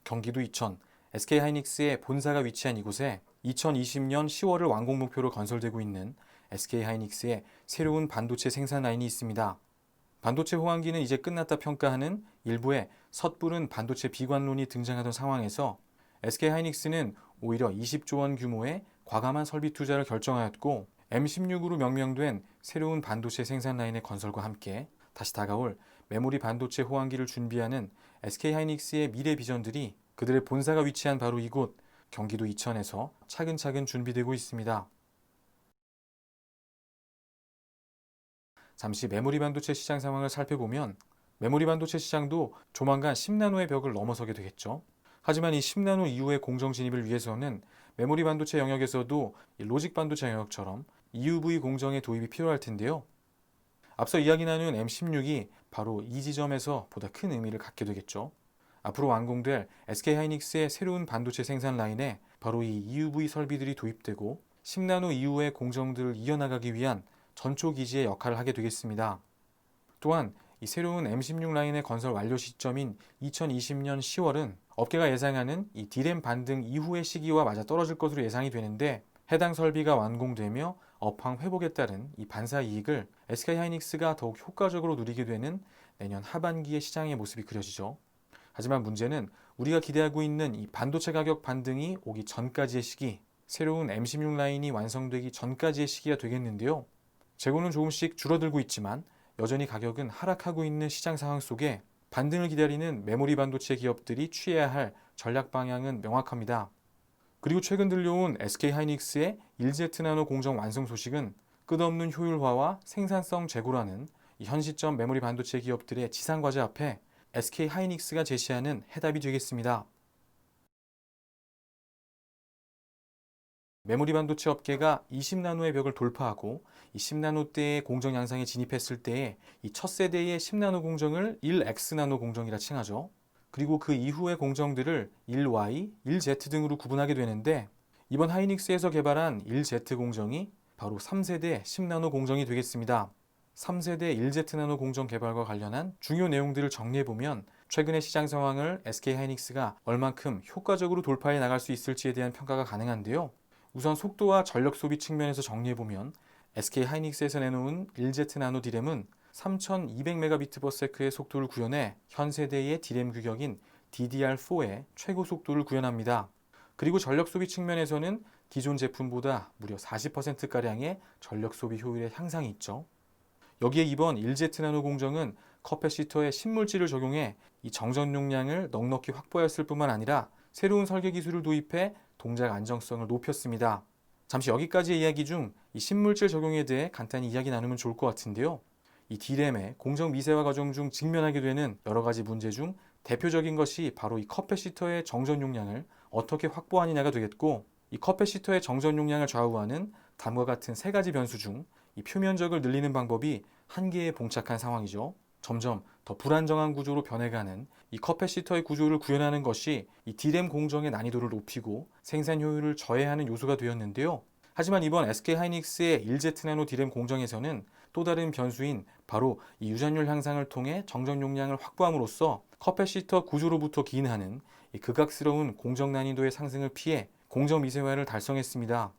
경기도 이천 SK하이닉스의 본사가 위치한 이곳에 2020년 10월을 완공 목표로 건설되고 있는 SK하이닉스의 새로운 반도체 생산 라인이 있습니다. 반도체 호황기는 이제 끝났다 평가하는 일부의 섣부른 반도체 비관론이 등장하던 상황에서 SK하이닉스는 오히려 20조 원 규모의 과감한 설비 투자를 결정하였고 M16으로 명명된 새로운 반도체 생산 라인의 건설과 함께 다시 다가올 메모리 반도체 호황기를 준비하는 SK하이닉스의 미래 비전들이 그들의 본사가 위치한 바로 이곳 경기도 이천에서 차근차근 준비되고 있습니다. 잠시 메모리 반도체 시장 상황을 살펴보면 메모리 반도체 시장도 조만간 10나노의 벽을 넘어서게 되겠죠. 하지만 이 10나노 이후의 공정 진입을 위해서는 메모리 반도체 영역에서도 로직 반도체 영역처럼 EUV 공정의 도입이 필요할 텐데요. 앞서 이야기 나눈 M16이 바로 이 지점에서 보다 큰 의미를 갖게 되겠죠. 앞으로 완공될 SK하이닉스의 새로운 반도체 생산 라인에 바로 이 EUV 설비들이 도입되고 10나노 이후의 공정들을 이어나가기 위한 전초 기지의 역할을 하게 되겠습니다. 또한 이 새로운 M16 라인의 건설 완료 시점인 2020년 10월은 업계가 예상하는 이 D램 반등 이후의 시기와 맞아떨어질 것으로 예상이 되는데 해당 설비가 완공되며 업황 회복에 따른 이 반사 이익을 SK하이닉스가 더욱 효과적으로 누리게 되는 내년 하반기의 시장의 모습이 그려지죠. 하지만 문제는 우리가 기대하고 있는 이 반도체 가격 반등이 오기 전까지의 시기, 새로운 M16 라인이 완성되기 전까지의 시기가 되겠는데요. 재고는 조금씩 줄어들고 있지만 여전히 가격은 하락하고 있는 시장 상황 속에 반등을 기다리는 메모리 반도체 기업들이 취해야 할 전략 방향은 명확합니다. 그리고 최근 들려온 SK하이닉스의 1Z 나노 공정 완성 소식은 끝없는 효율화와 생산성 제고라는 현 시점 메모리 반도체 기업들의 지상과제 앞에 SK하이닉스가 제시하는 해답이 되겠습니다. 메모리 반도체 업계가 20나노의 벽을 돌파하고 이 10나노대의 공정 양상에 진입했을 때에 이 첫 세대의 10나노 공정을 1X나노 공정이라 칭하죠. 그리고 그 이후의 공정들을 1Y, 1Z 등으로 구분하게 되는데 이번 하이닉스에서 개발한 1Z 공정이 바로 3세대 10나노 공정이 되겠습니다. 3세대 1Z 나노 공정 개발과 관련한 중요 내용들을 정리해보면 최근의 시장 상황을 SK하이닉스가 얼만큼 효과적으로 돌파해 나갈 수 있을지에 대한 평가가 가능한데요. 우선 속도와 전력 소비 측면에서 정리해보면 SK하이닉스에서 내놓은 1Z 나노 D램은 3200Mbps/s의 속도를 구현해 현 세대의 D램 규격인 DDR4의 최고 속도를 구현합니다. 그리고 전력 소비 측면에서는 기존 제품보다 무려 40%가량의 전력 소비 효율의 향상이 있죠. 여기에 이번 1Z 나노 공정은 커패시터에 신물질을 적용해 이 정전 용량을 넉넉히 확보하였을 뿐만 아니라 새로운 설계 기술을 도입해 동작 안정성을 높였습니다. 잠시 여기까지의 이야기 중 이 신물질 적용에 대해 간단히 이야기 나누면 좋을 것 같은데요. 이 D램의 공정 미세화 과정 중 직면하게 되는 여러 가지 문제 중 대표적인 것이 바로 이 커패시터의 정전 용량을 어떻게 확보하느냐가 되겠고, 이 커패시터의 정전 용량을 좌우하는 다음과 같은 세 가지 변수 중 이 표면적을 늘리는 방법이 한계에 봉착한 상황이죠. 점점 더 불안정한 구조로 변해가는 이 커패시터의 구조를 구현하는 것이 이 D램 공정의 난이도를 높이고 생산 효율을 저해하는 요소가 되었는데요. 하지만 이번 SK하이닉스의 1Z 나노 D램 공정에서는 또 다른 변수인 바로 이 유전율 향상을 통해 정전 용량을 확보함으로써 커패시터 구조로부터 기인하는 이 극악스러운 공정 난이도의 상승을 피해 공정 미세화를 달성했습니다.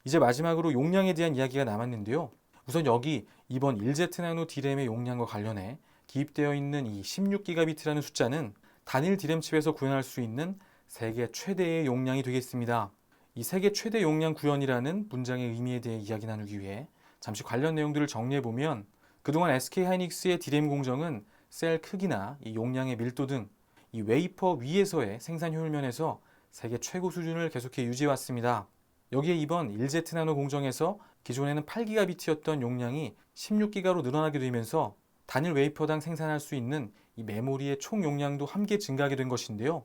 이제 마지막으로 용량에 대한 이야기가 남았는데요. 우선 여기 이번 1Z 나노 D램의 용량과 관련해 기입되어 있는 이 16GB라는 숫자는 단일 D램 칩에서 구현할 수 있는 세계 최대의 용량이 되겠습니다. 이 세계 최대 용량 구현이라는 문장의 의미에 대해 이야기 나누기 위해 잠시 관련 내용들을 정리해보면 그동안 SK하이닉스의 D램 공정은 셀 크기나 이 용량의 밀도 등 이 웨이퍼 위에서의 생산 효율 면에서 세계 최고 수준을 계속해 유지해왔습니다. 여기에 이번 1Z 나노 공정에서 기존에는 8GB였던 용량이 16GB로 늘어나게 되면서 단일 웨이퍼당 생산할 수 있는 이 메모리의 총 용량도 함께 증가하게 된 것인데요.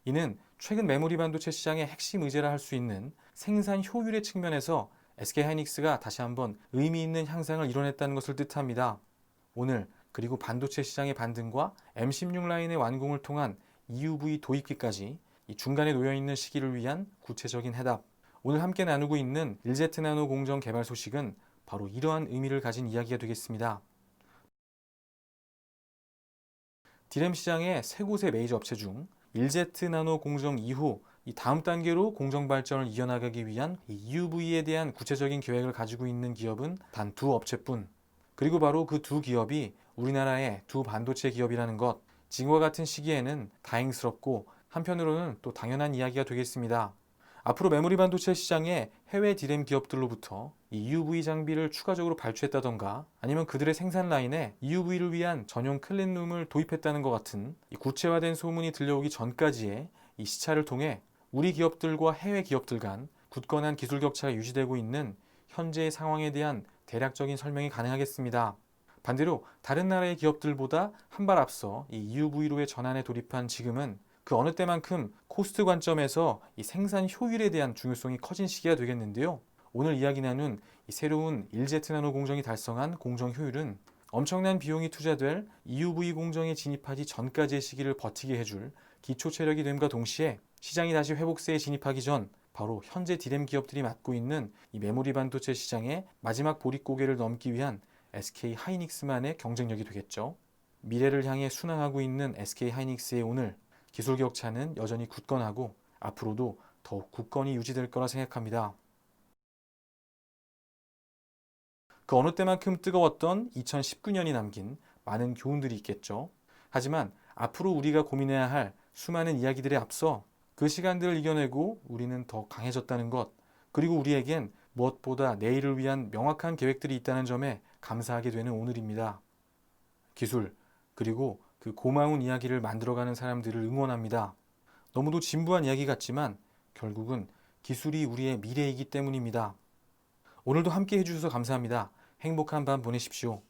이는 최근 메모리 반도체 시장의 핵심 의제라 할 수 있는 생산 효율의 측면에서 SK하이닉스가 다시 한번 의미 있는 향상을 이뤄냈다는 것을 뜻합니다. 오늘 그리고 반도체 시장의 반등과 M16 라인의 완공을 통한 EUV 도입기까지 이 중간에 놓여있는 시기를 위한 구체적인 해답, 오늘 함께 나누고 있는 1Z 나노 공정 개발 소식은 바로 이러한 의미를 가진 이야기가 되겠습니다. D램 시장의 세 곳의 메이저 업체 중 1Z 나노 공정 이후 이 다음 단계로 공정 발전을 이어나가기 위한 이 EUV에 대한 구체적인 계획을 가지고 있는 기업은 단 두 업체뿐. 그리고 바로 그 두 기업이 우리나라의 두 반도체 기업이라는 것. 지금과 같은 시기에는 다행스럽고 한편으로는 또 당연한 이야기가 되겠습니다. 앞으로 메모리 반도체 시장에 해외 디램 기업들로부터 이 EUV 장비를 추가적으로 발주했다던가 아니면 그들의 생산 라인에 EUV를 위한 전용 클린룸을 도입했다는 것 같은 이 구체화된 소문이 들려오기 전까지의 이 시차를 통해 우리 기업들과 해외 기업들 간 굳건한 기술 격차가 유지되고 있는 현재의 상황에 대한 대략적인 설명이 가능하겠습니다. 반대로 다른 나라의 기업들보다 한 발 앞서 이 EUV로의 전환에 돌입한 지금은 그 어느 때만큼 코스트 관점에서 이 생산 효율에 대한 중요성이 커진 시기가 되겠는데요. 오늘 이야기 나눈 이 새로운 1Z 나노 공정이 달성한 공정 효율은 엄청난 비용이 투자될 EUV 공정에 진입하기 전까지의 시기를 버티게 해줄 기초 체력이 됨과 동시에 시장이 다시 회복세에 진입하기 전 바로 현재 디램 기업들이 맡고 있는 이 메모리 반도체 시장의 마지막 보릿고개를 넘기 위한 SK 하이닉스만의 경쟁력이 되겠죠. 미래를 향해 순항하고 있는 SK 하이닉스의 오늘 기술 격차는 여전히 굳건하고 앞으로도 더욱 굳건히 유지될 거라 생각합니다. 그 어느 때만큼 뜨거웠던 2019년이 남긴 많은 교훈들이 있겠죠. 하지만 앞으로 우리가 고민해야 할 수많은 이야기들에 앞서 그 시간들을 이겨내고 우리는 더 강해졌다는 것, 그리고 우리에겐 무엇보다 내일을 위한 명확한 계획들이 있다는 점에 감사하게 되는 오늘입니다. 기술, 그리고 그 고마운 이야기를 만들어가는 사람들을 응원합니다. 너무도 진부한 이야기 같지만 결국은 기술이 우리의 미래이기 때문입니다. 오늘도 함께 해주셔서 감사합니다. 행복한 밤 보내십시오.